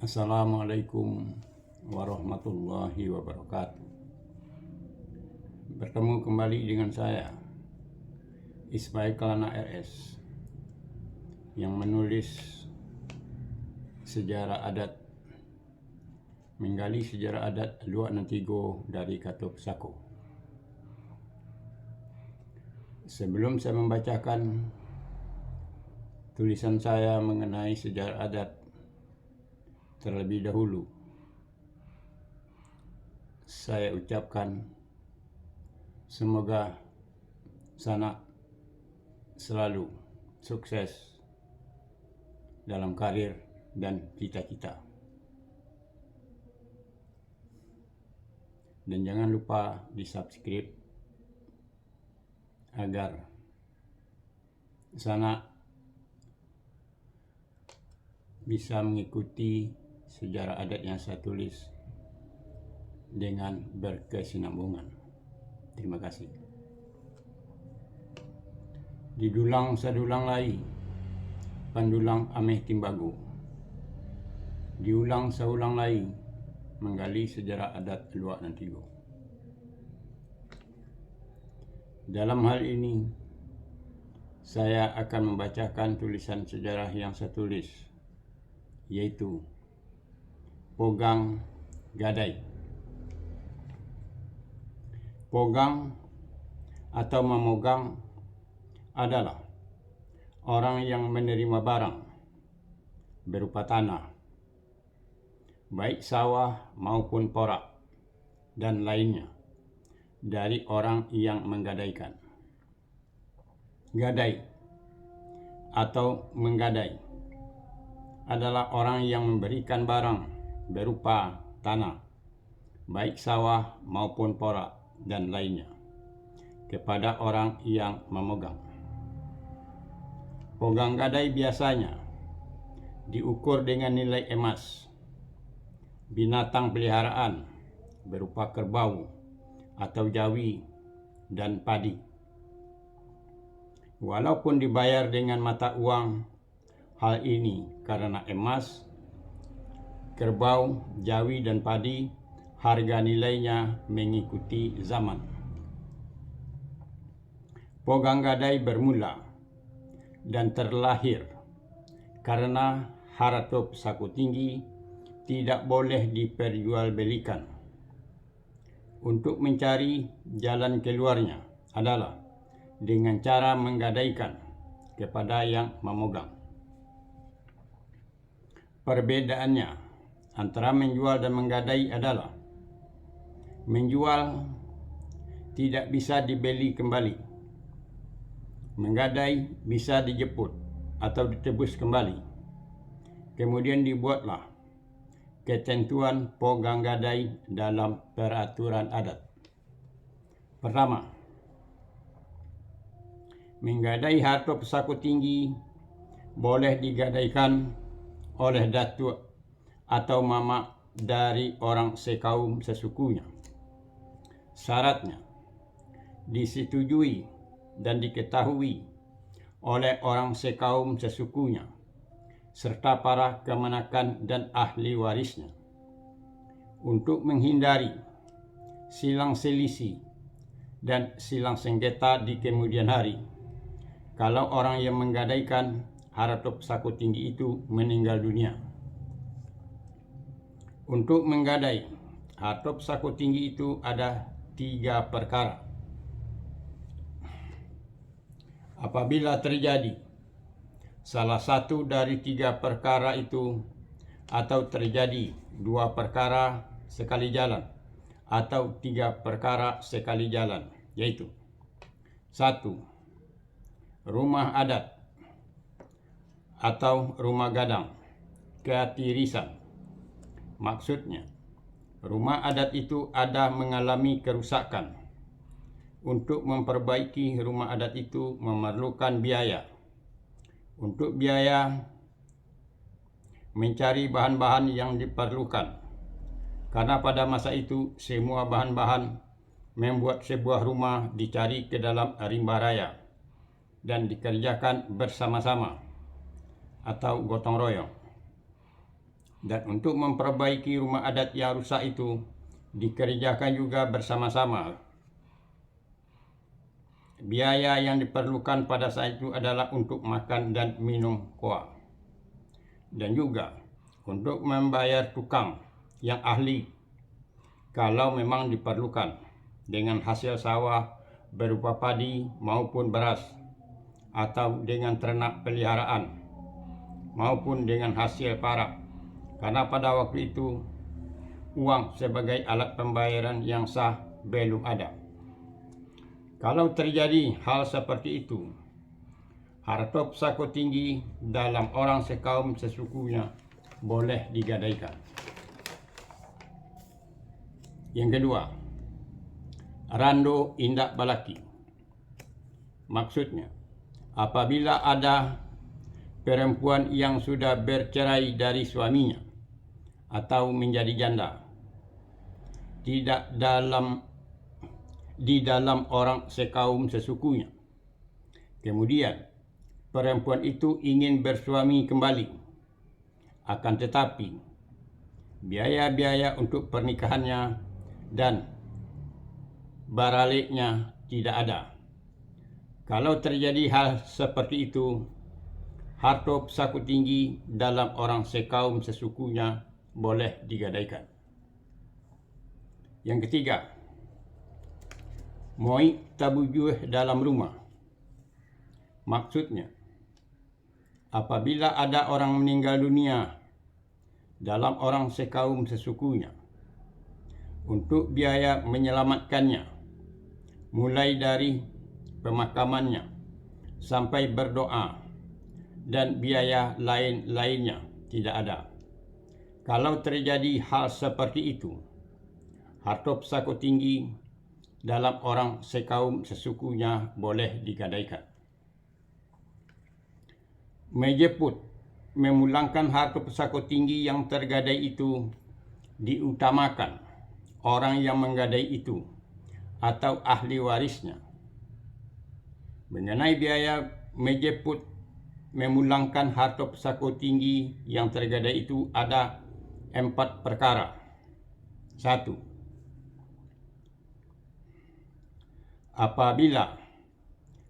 Assalamualaikum warahmatullahi wabarakatuh. Bertemu kembali dengan saya, Ismail Kelana RS, yang menulis sejarah adat, menggali sejarah adat Luak Nantigo dari Katup Sako. Sebelum saya membacakan tulisan saya mengenai sejarah adat terlebih dahulu, saya ucapkan semoga Sanak selalu sukses dalam karir dan cita-cita. Dan jangan lupa di-subscribe agar Sanak bisa mengikuti sejarah adat yang saya tulis dengan berkesinambungan. Terima kasih. Didulang sadulang lai, pandulang ameh timbagu. Diulang saulang lai, menggali sejarah adat Luak Nantigo. Dalam hal ini, saya akan membacakan tulisan sejarah yang saya tulis, yaitu Pogang Gadai. Pogang atau memogang adalah orang yang menerima barang berupa tanah, baik sawah maupun porak dan lainnya, dari orang yang menggadaikan. Gadai atau menggadai adalah orang yang memberikan barang berupa tanah, baik sawah maupun porak dan lainnya, kepada orang yang memegang. Pogang gadai biasanya diukur dengan nilai emas, binatang peliharaan berupa kerbau atau jawi dan padi. Walaupun dibayar dengan mata uang, hal ini karena emas, kerbau, jawi, dan padi harga nilainya mengikuti zaman. Pogang gadai bermula dan terlahir karena Haratop Sako Tinggi tidak boleh diperjualbelikan. Untuk mencari jalan keluarnya adalah dengan cara menggadaikan kepada yang memegang. Perbedaannya antara menjual dan menggadai adalah menjual tidak bisa dibeli kembali, menggadai bisa dijemput atau ditebus kembali. Kemudian dibuatlah ketentuan pogang gadai dalam peraturan adat. Pertama, menggadai Haratop Sako Tinggi boleh digadaikan oleh datuk atau mama dari orang sekaum sesukunya. Syaratnya disetujui dan diketahui oleh orang sekaum sesukunya serta para kemenakan dan ahli warisnya. Untuk menghindari silang selisih dan silang sengketa di kemudian hari, kalau orang yang menggadaikan Haratop Sako Tinggi itu meninggal dunia. Untuk menggadai Haratop Sako Tinggi itu ada 3 perkara. Apabila terjadi salah satu dari 3 perkara itu, atau terjadi 2 perkara sekali jalan, atau 3 perkara sekali jalan, yaitu 1. Rumah adat atau rumah gadang keatirisan. Maksudnya, rumah adat itu ada mengalami kerusakan. Untuk memperbaiki rumah adat itu memerlukan biaya. Untuk biaya mencari bahan-bahan yang diperlukan, karena pada masa itu semua bahan-bahan membuat sebuah rumah dicari ke dalam rimba raya dan dikerjakan bersama-sama atau gotong royong. Dan untuk memperbaiki rumah adat yang rusak itu dikerjakan juga bersama-sama. Biaya yang diperlukan pada saat itu adalah untuk makan dan minum kuah. Dan juga untuk membayar tukang yang ahli kalau memang diperlukan, dengan hasil sawah berupa padi maupun beras, atau dengan ternak peliharaan, maupun dengan hasil parak. Karena pada waktu itu uang sebagai alat pembayaran yang sah belum ada. Kalau terjadi hal seperti itu, harta pusaka tinggi dalam orang sekaum sesukunya boleh digadaikan. Yang kedua, rando indak balaki. Maksudnya, apabila ada perempuan yang sudah bercerai dari suaminya atau menjadi janda, tidak di dalam orang sekaum sesukunya, kemudian perempuan itu ingin bersuami kembali, akan tetapi biaya-biaya untuk pernikahannya dan baraliknya tidak ada. Kalau terjadi hal seperti itu, harta pusaka tinggi dalam orang sekaum sesukunya boleh digadaikan. Yang ketiga, moi tabujuh dalam rumah. Maksudnya, apabila ada orang meninggal dunia dalam orang sekaum sesukunya, untuk biaya menyelamatkannya, mulai dari pemakamannya sampai berdoa dan biaya lain-lainnya tidak ada. Kalau terjadi hal seperti itu, harta pusaka tinggi dalam orang sekaum sesukunya boleh digadaikan. Menjemput memulangkan harta pusaka tinggi yang tergadai itu diutamakan orang yang menggadai itu atau ahli warisnya. Mengenai biaya menjemput memulangkan harta pusaka tinggi yang tergadai itu ada 4 perkara. 1. Apabila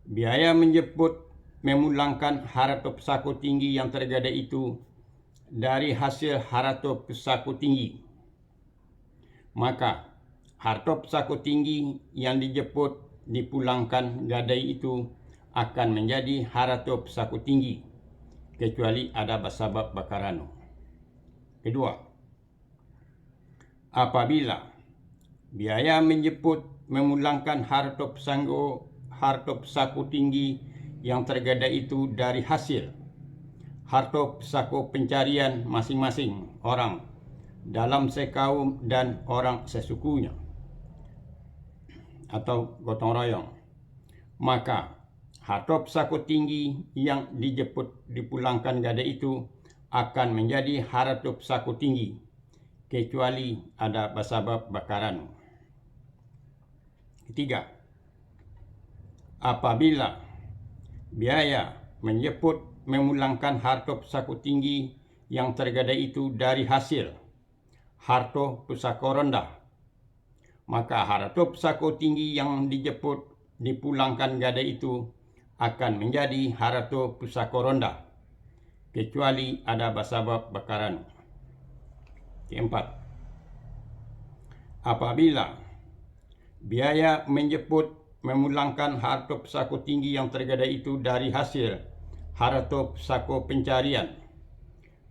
biaya menjemput memulangkan harta pusaka tinggi yang tergadai itu dari hasil harta pusaka tinggi, maka harta pusaka tinggi yang dijemput dipulangkan gadai itu akan menjadi harta pusaka tinggi, kecuali ada basabab bakarano. Kedua, apabila biaya menjemput memulangkan harta pusaka tinggi yang tergadai itu dari hasil harta pusaka pencarian masing-masing orang dalam sekaum dan orang sesukunya atau gotong royong, maka harta pusaka tinggi yang dijemput dipulangkan gadai itu akan menjadi harta pusaka tinggi, kecuali ada basabab bakaran. Ketiga, apabila biaya menjemput memulangkan harta pusaka tinggi yang tergadai itu dari hasil harta pusaka rendah, maka harta pusaka tinggi yang dijemput dipulangkan gadai itu akan menjadi harta pusaka rendah, kecuali ada basabab bakaran. Keempat, apabila biaya menjemput memulangkan harta pusaka tinggi yang tergadai itu dari hasil harta pusaka pencarian,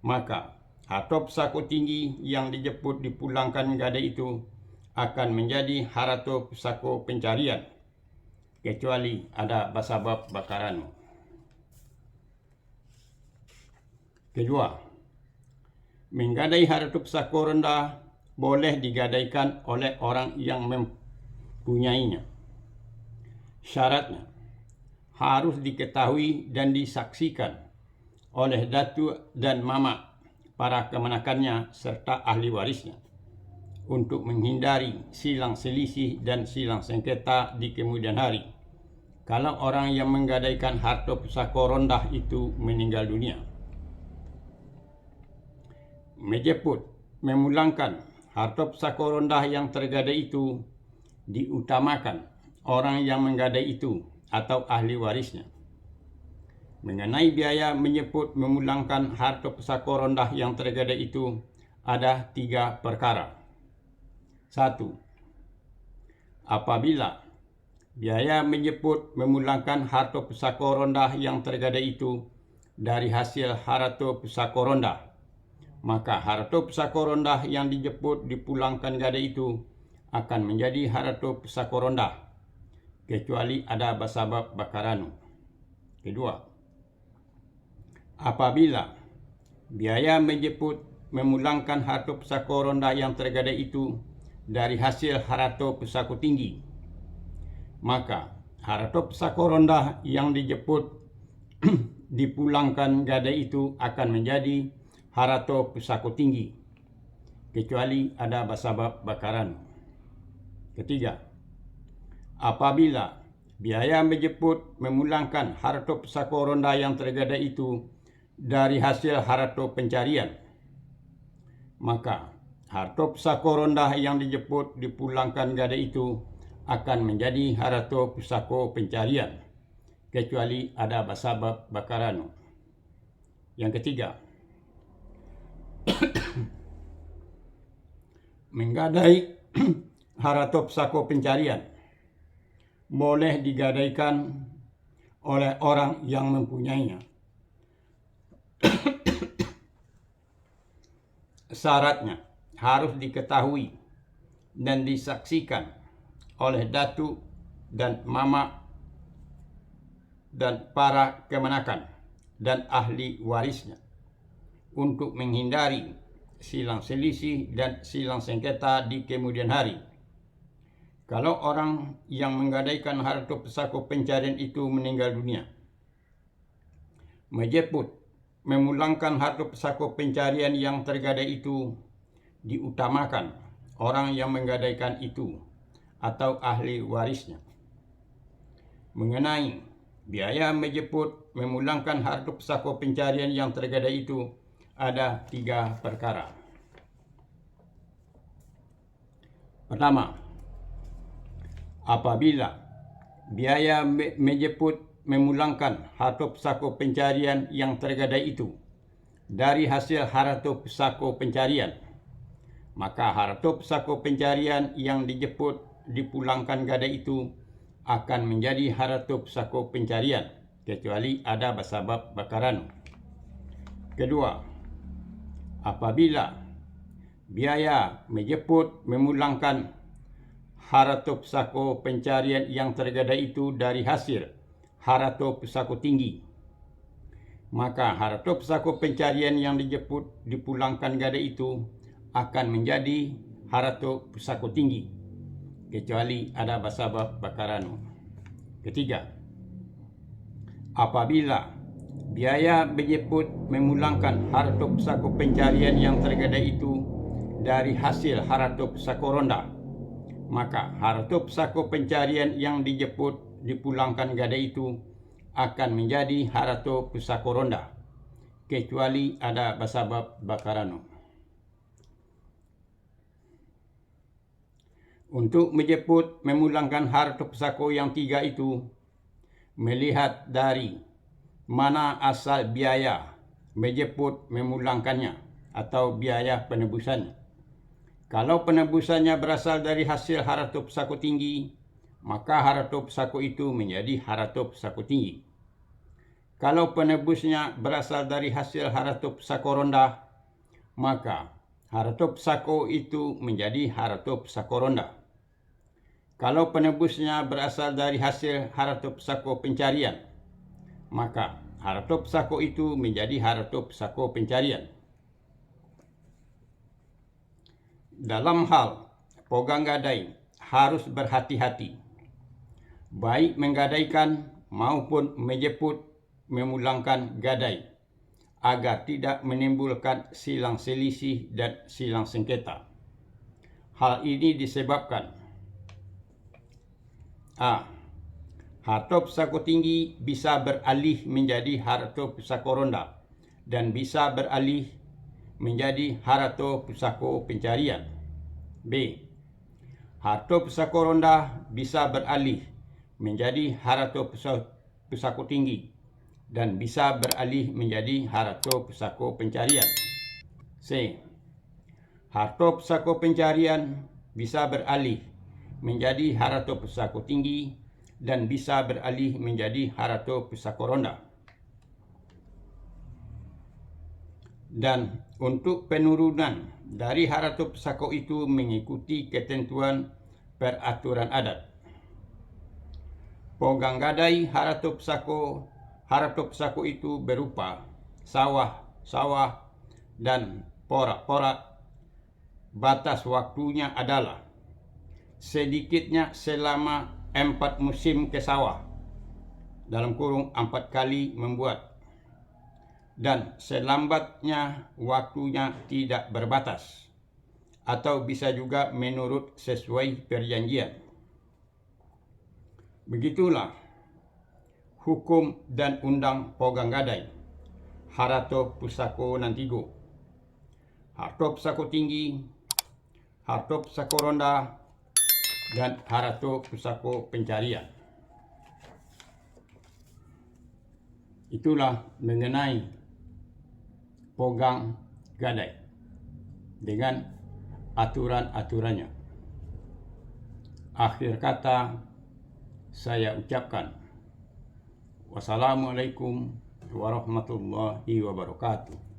maka harta pusaka tinggi yang dijemput dipulangkan gadai itu akan menjadi harta pusaka pencarian, kecuali ada basabab bakaran. Kedua, menggadai harta pusaka rendah boleh digadaikan oleh orang yang mempunyainya. Syaratnya harus diketahui dan disaksikan oleh datuk dan mamak para kemenakannya serta ahli warisnya, untuk menghindari silang selisih dan silang sengketa di kemudian hari kalau orang yang menggadaikan harta pusaka rendah itu meninggal dunia. Menjemput, memulangkan harta pusaka rendah yang tergadai itu diutamakan orang yang menggadai itu atau ahli warisnya. Mengenai biaya menjemput memulangkan harta pusaka rendah yang tergadai itu ada 3 perkara. 1. Apabila biaya menjemput memulangkan harta pusaka rendah yang tergadai itu dari hasil harta pusaka rendah, maka harta pusaka rendah yang dijemput dipulangkan gadai itu akan menjadi harta pusaka rendah, kecuali ada basabab bakaranu. Kedua, apabila biaya menjemput memulangkan harta pusaka rendah yang tergadai itu dari hasil harta pusaka tinggi, maka harta pusaka rendah yang dijemput dipulangkan gadai itu akan menjadi harta pusaka tinggi, kecuali ada basabab bakaran. Ketiga, apabila biaya menjemput memulangkan harta pusaka rendah yang tergadai itu dari hasil harta pencarian, maka harta pusaka rendah yang dijemput dipulangkan gadai itu akan menjadi harta pusaka pencarian, kecuali ada basabab bakaran. Yang ketiga, menggadai harta pusaka pencarian boleh digadaikan oleh orang yang mempunyainya. Syaratnya harus diketahui dan disaksikan oleh datuk dan mamak dan para kemenakan dan ahli warisnya untuk menghindari silang selisih dan silang sengketa di kemudian hari. Kalau orang yang menggadaikan harta pusaka pencarian itu meninggal dunia, menjemput memulangkan harta pusaka pencarian yang tergadai itu diutamakan orang yang menggadaikan itu atau ahli warisnya. Mengenai biaya menjemput memulangkan harta pusaka pencarian yang tergadai itu ada 3 perkara. Pertama, apabila biaya menjemput memulangkan harta pusaka pencarian yang tergadai itu dari hasil harta pusaka pencarian, maka harta pusaka pencarian yang dijemput dipulangkan gadai itu akan menjadi harta pusaka pencarian, kecuali ada basabab bakaran. Kedua, apabila biaya menjemput memulangkan harta pusaka pencarian yang tergadai itu dari hasil harta pusaka tinggi, maka harta pusaka pencarian yang dijemput dipulangkan gadai itu akan menjadi harta pusaka tinggi, kecuali ada basabab bakaran. Ketiga, apabila biaya menjemput memulangkan harta pusaka pencarian yang tergadai itu dari hasil harta pusaka rendah, maka harta pusaka pencarian yang dijemput dipulangkan gadai itu akan menjadi harta pusaka rendah, kecuali ada basabab bakaran. Untuk menjemput memulangkan harta pusaka yang 3 itu, melihat dari mana asal biaya menjemput memulangkannya atau biaya penebusannya. Kalau penebusannya berasal dari hasil harta pusaka tinggi, maka harta pusaka itu menjadi harta pusaka tinggi. Kalau penebusnya berasal dari hasil harta pusaka rendah, maka harta pusaka itu menjadi harta pusaka rendah. Kalau penebusnya berasal dari hasil harta pusaka pencarian, maka harta pusaka itu menjadi harta pusaka pencarian. Dalam hal pegang gadai harus berhati-hati, baik menggadaikan maupun menjemput memulangkan gadai, agar tidak menimbulkan silang selisih dan silang sengketa. Hal ini disebabkan harta pusaka tinggi bisa beralih menjadi harta pusaka rendah dan bisa beralih menjadi harta pusaka pencarian. B. Harta pusaka rendah bisa beralih menjadi harta pusaka tinggi dan bisa beralih menjadi harta pusaka pencarian. C. Harta pusaka pencarian bisa beralih menjadi harta pusaka tinggi dan bisa beralih menjadi harta pusaka rendah. Dan untuk penurunan dari harta pusaka itu mengikuti ketentuan peraturan adat. Pegang gadai harta pusaka itu berupa sawah dan porak-porak. Batas waktunya adalah sedikitnya selama 4 musim ke sawah, dalam kurung 4 kali membuat, dan selambatnya waktunya tidak berbatas, atau bisa juga menurut sesuai perjanjian. Begitulah hukum dan undang pegang gadai harta pusaka nantigo. Harta pusaka tinggi, harta pusaka rendah, dan harta pusaka pencarian. Itulah mengenai pegang gadai dengan aturan-aturannya. Akhir kata saya ucapkan wassalamualaikum warahmatullahi wabarakatuh.